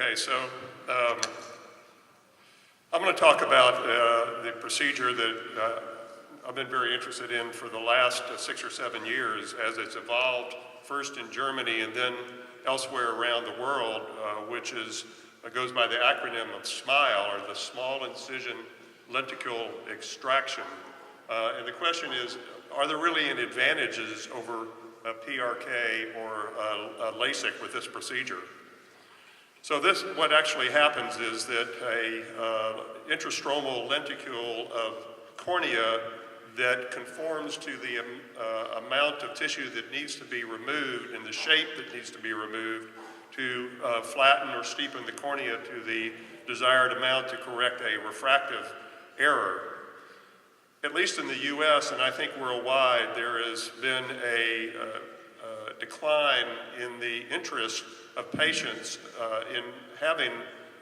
Okay, so I'm going to talk about the procedure that I've been very interested in for the last 6 or 7 years as it's evolved first in Germany and then elsewhere around the world, which goes by the acronym of SMILE, or the small incision lenticle extraction. And the question is, are there really any advantages over PRK or LASIK with this procedure? So what actually happens is that a intrastromal lenticule of cornea that conforms to the amount of tissue that needs to be removed and the shape that needs to be removed to flatten or steepen the cornea to the desired amount to correct a refractive error. At least in the US, and I think worldwide, there has been a decline in the interest of patients in having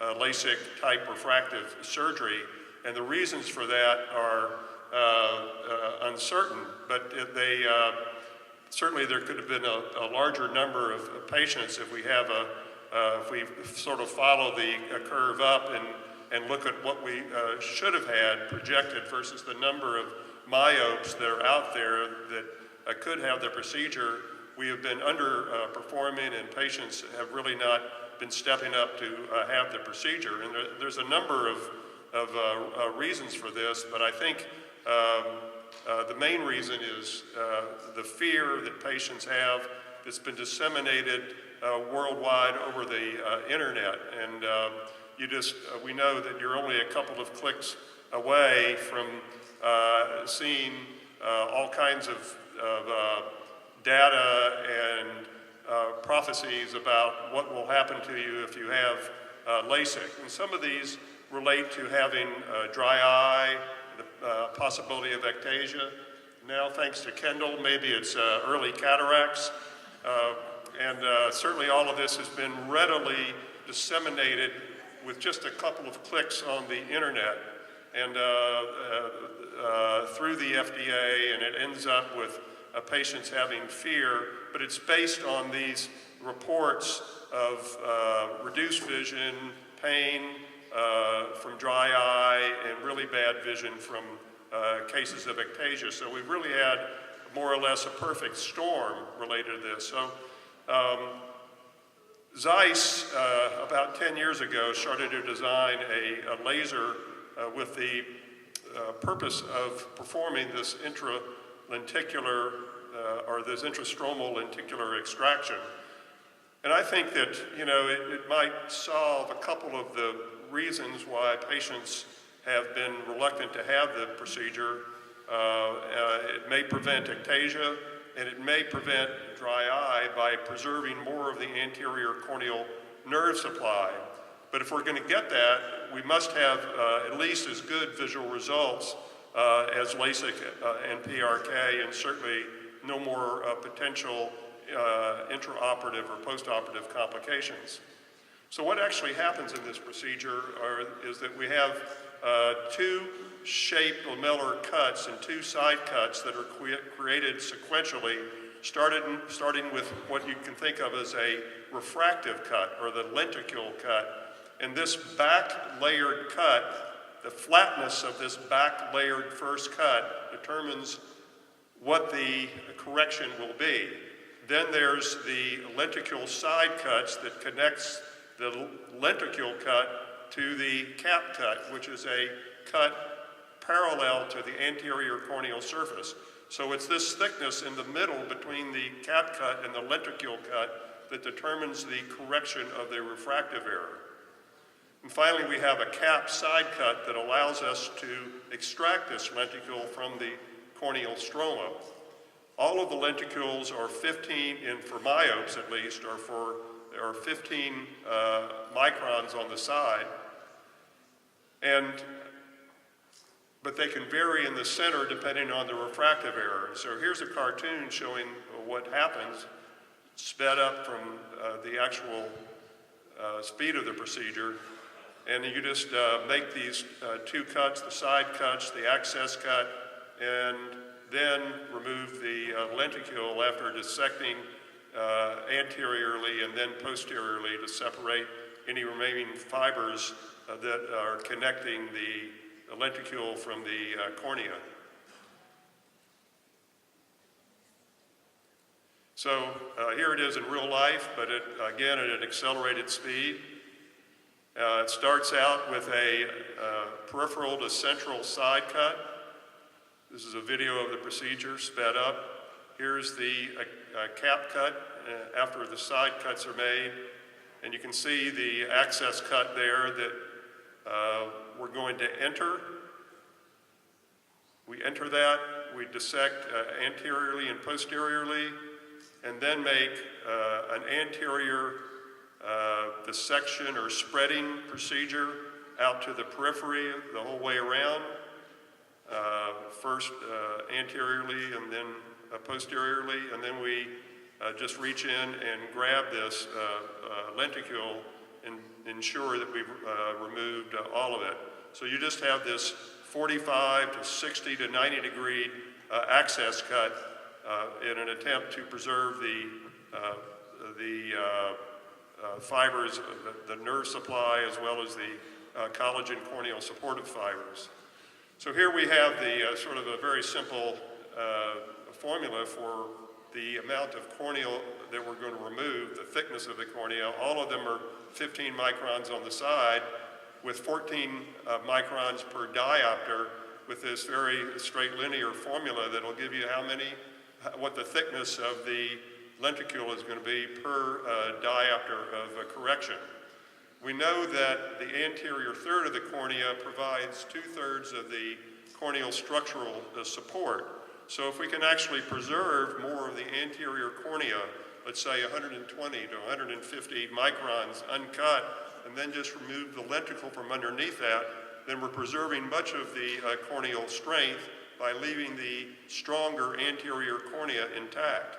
LASIK type refractive surgery, and the reasons for that are uncertain, but certainly there could have been a larger number of patients if we sort of follow the curve up and look at what we should have had projected versus the number of myopes that are out there that could have the procedure. We have been underperforming, and patients have really not been stepping up to have the procedure. And there's a number of reasons for this, but I think the main reason is the fear that patients have that's been disseminated worldwide over the internet. And we know that you're only a couple of clicks away from seeing all kinds of data and prophecies about what will happen to you if you have LASIK. And some of these relate to having dry eye, the possibility of ectasia. Now, thanks to Kendall, maybe it's early cataracts. And certainly all of this has been readily disseminated with just a couple of clicks on the internet and through the FDA, and it ends up with patients having fear, but it's based on these reports of reduced vision, pain from dry eye, and really bad vision from cases of ectasia. So we've really had more or less a perfect storm related to this. So Zeiss, about 10 years ago, started to design a laser with the purpose of performing this intralenticular or this intrastromal lenticular extraction. And I think that, it might solve a couple of the reasons why patients have been reluctant to have the procedure. It may prevent ectasia, and it may prevent dry eye by preserving more of the anterior corneal nerve supply. But if we're going to get that, we must have at least as good visual results as LASIK and PRK, and certainly no more potential intraoperative or postoperative complications. So what actually happens in this procedure is that we have two shaped lamellar cuts and two side cuts that are created sequentially, starting with what you can think of as a refractive cut, or the lenticule cut. And this back layered cut, the flatness of this back layered first cut determines what the correction will be. Then there's the lenticule side cuts that connects the lenticule cut to the cap cut, which is a cut parallel to the anterior corneal surface. So it's this thickness in the middle between the cap cut and the lenticule cut that determines the correction of the refractive error. And finally, we have a cap side cut that allows us to extract this lenticule from the corneal stroma. All of the lenticules are 15, and for myopes at least, are 15 microns on the side. But they can vary in the center depending on the refractive error. So here's a cartoon showing what happens, sped up from the actual speed of the procedure. And you just make these two cuts, the side cuts, the access cut, and then remove the lenticule after dissecting anteriorly and then posteriorly to separate any remaining fibers that are connecting the lenticule from the cornea. So here it is in real life, but again at an accelerated speed. It starts out with a peripheral to central side cut. This is a video of the procedure sped up. Here's the cap cut after the side cuts are made. And you can see the access cut there that we're going to enter. We enter that, we dissect anteriorly and posteriorly, and then make an anterior dissection or spreading procedure out to the periphery the whole way around. First anteriorly and then posteriorly, and then we just reach in and grab this lenticule and ensure that we've removed all of it. So you just have this 45 to 60 to 90 degree access cut in an attempt to preserve the fibers, the nerve supply, as well as the collagen corneal supportive fibers. So here we have the sort of a very simple formula for the amount of corneal that we're going to remove, the thickness of the cornea. All of them are 15 microns on the side, with 14 microns per diopter, with this very straight linear formula that'll give you what the thickness of the lenticule is going to be per diopter of correction. We know that the anterior third of the cornea provides 2/3 of the corneal structural support. So if we can actually preserve more of the anterior cornea, let's say 120 to 150 microns uncut, and then just remove the lenticle from underneath that, then we're preserving much of the corneal strength by leaving the stronger anterior cornea intact.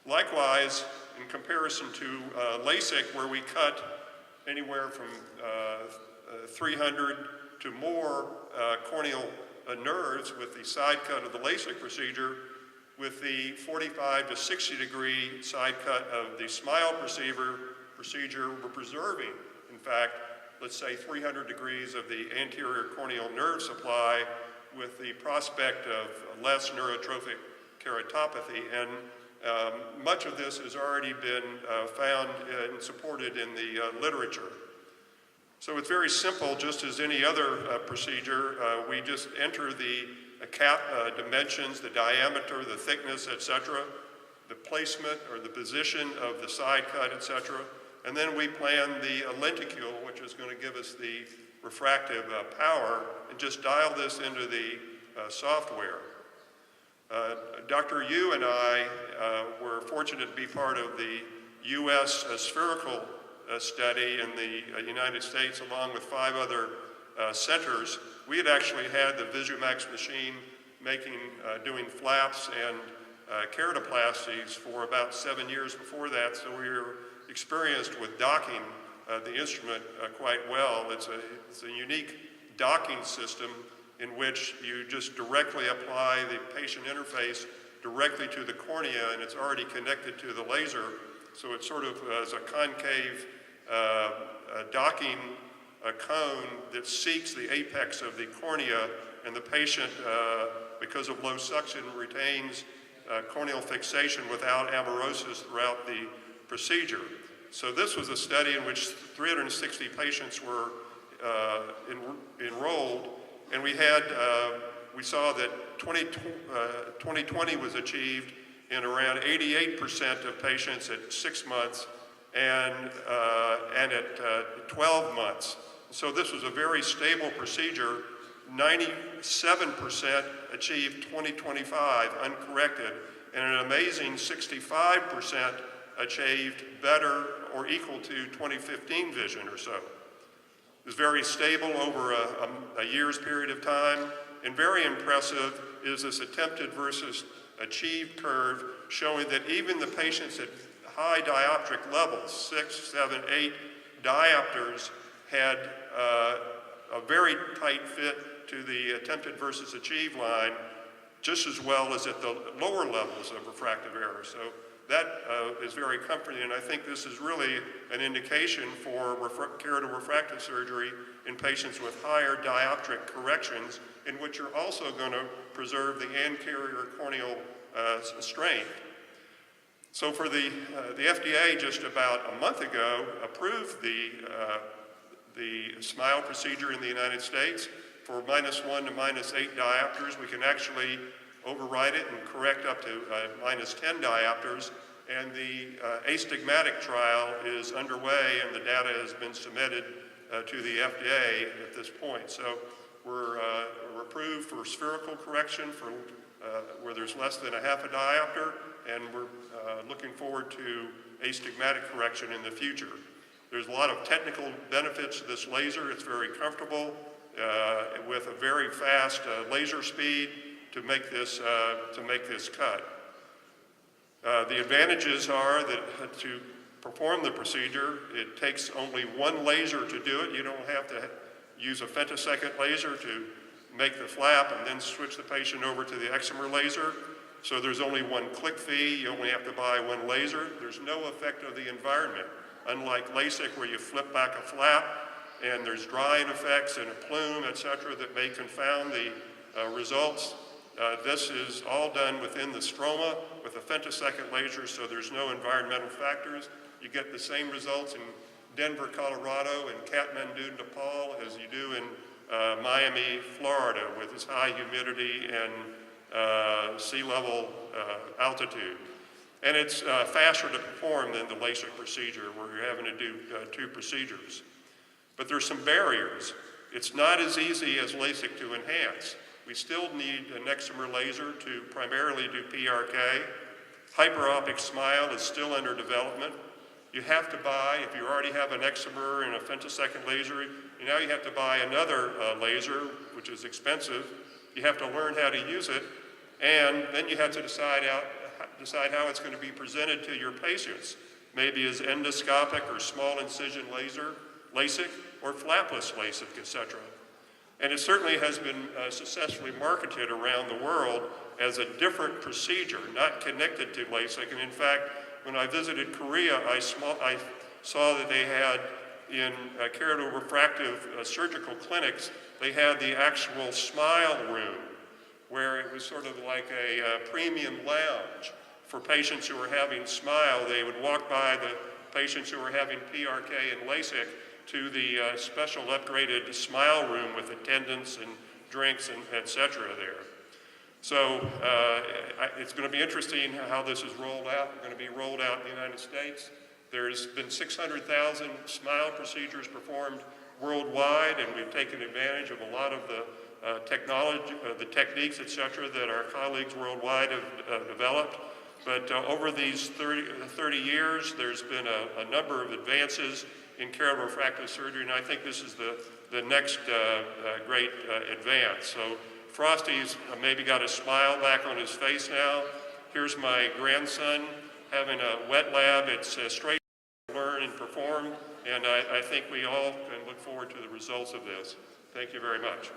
Likewise, in comparison to LASIK, where we cut anywhere from 300 to more corneal nerves with the side cut of the LASIK procedure, with the 45 to 60 degree side cut of the SMILE procedure, we're preserving, in fact, let's say 300 degrees of the anterior corneal nerve supply, with the prospect of less neurotrophic keratopathy. And much of this has already been found and supported in the literature. So it's very simple, just as any other procedure. We just enter the cap dimensions, the diameter, the thickness, etc., the placement or the position of the side cut, etc., and then we plan the lenticule, which is going to give us the refractive power, and just dial this into the software. Dr. Yu and I were fortunate to be part of the U.S. spherical study in the United States, along with 5 other centers. We had actually had the Visumax machine doing flaps and keratoplasties for about 7 years before that, so we were experienced with docking the instrument quite well. It's a unique docking system in which you just directly apply the patient interface directly to the cornea, and it's already connected to the laser, so it's sort of as a concave docking cone that seeks the apex of the cornea, and the patient, because of low suction, retains corneal fixation without amaurosis throughout the procedure. So this was a study in which 360 patients were enrolled, and we saw that 20/20 was achieved in around 88% of patients at 6 months and at 12 months. So this was a very stable procedure. 97% achieved 20/25 uncorrected, and an amazing 65% achieved better or equal to 20/15 vision or so. It was very stable over a year's period of time, and very impressive is this attempted versus achieved curve, showing that even the patients at high dioptric levels, 6, 7, 8 diopters, had a very tight fit to the attempted versus achieved line, just as well as at the lower levels of refractive error. So that is very comforting, and I think this is really an indication for keratorefractive surgery in patients with higher dioptric corrections, in which you're also going to preserve the anterior corneal strength. So for the FDA just about a month ago approved the SMILE procedure in the United States. For -1 to -8 diopters, we can actually override it and correct up to -10 diopters. And the astigmatic trial is underway, and the data has been submitted to the FDA at this point. So we're approved for spherical correction for where there's less than a half a diopter, and we're looking forward to astigmatic correction in the future. There's a lot of technical benefits to this laser. It's very comfortable with a very fast laser speed to make this cut. The advantages are that to perform the procedure, it takes only one laser to do it. You don't have to use a femtosecond laser to make the flap and then switch the patient over to the excimer laser. So there's only one click fee. You only have to buy one laser. There's no effect of the environment. Unlike LASIK, where you flip back a flap and there's drying effects and a plume, etc., that may confound the results. This is all done within the stroma with a femtosecond laser, so there's no environmental factors. You get the same results in Denver, Colorado, and Kathmandu, Nepal, as you do in Miami, Florida, with its high humidity and sea level altitude. And it's faster to perform than the LASIK procedure, where you're having to do 2 procedures. But there's some barriers. It's not as easy as LASIK to enhance. We still need an excimer laser to primarily do PRK. Hyperopic SMILE is still under development. You have to buy, if you already have an excimer and a femtosecond laser, now you have to buy another laser, which is expensive. You have to learn how to use it, and then you have to decide how it's going to be presented to your patients, maybe as endoscopic or small incision laser, LASIK, or flapless LASIK, etc. And it certainly has been successfully marketed around the world as a different procedure, not connected to LASIK. And in fact, when I visited Korea, I saw that they had in keratorefractive surgical clinics, they had the actual SMILE room, where it was sort of like a premium lounge for patients who were having SMILE. They would walk by the patients who were having PRK and LASIK to the special upgraded SMILE room with attendants and drinks and etc. there. So it's going to be interesting how this is rolled out. It's going to be rolled out in the United States. There's been 600,000 SMILE procedures performed worldwide, and we've taken advantage of a lot of the technology, the techniques, etc., that our colleagues worldwide have developed. But over these 30 years, there's been a number of advances in keratorefractive surgery, and I think this is the next great advance. So Frosty's maybe got a smile back on his face now. Here's my grandson having a wet lab. It's straight to learn and perform, and I think we all can look forward to the results of this. Thank you very much.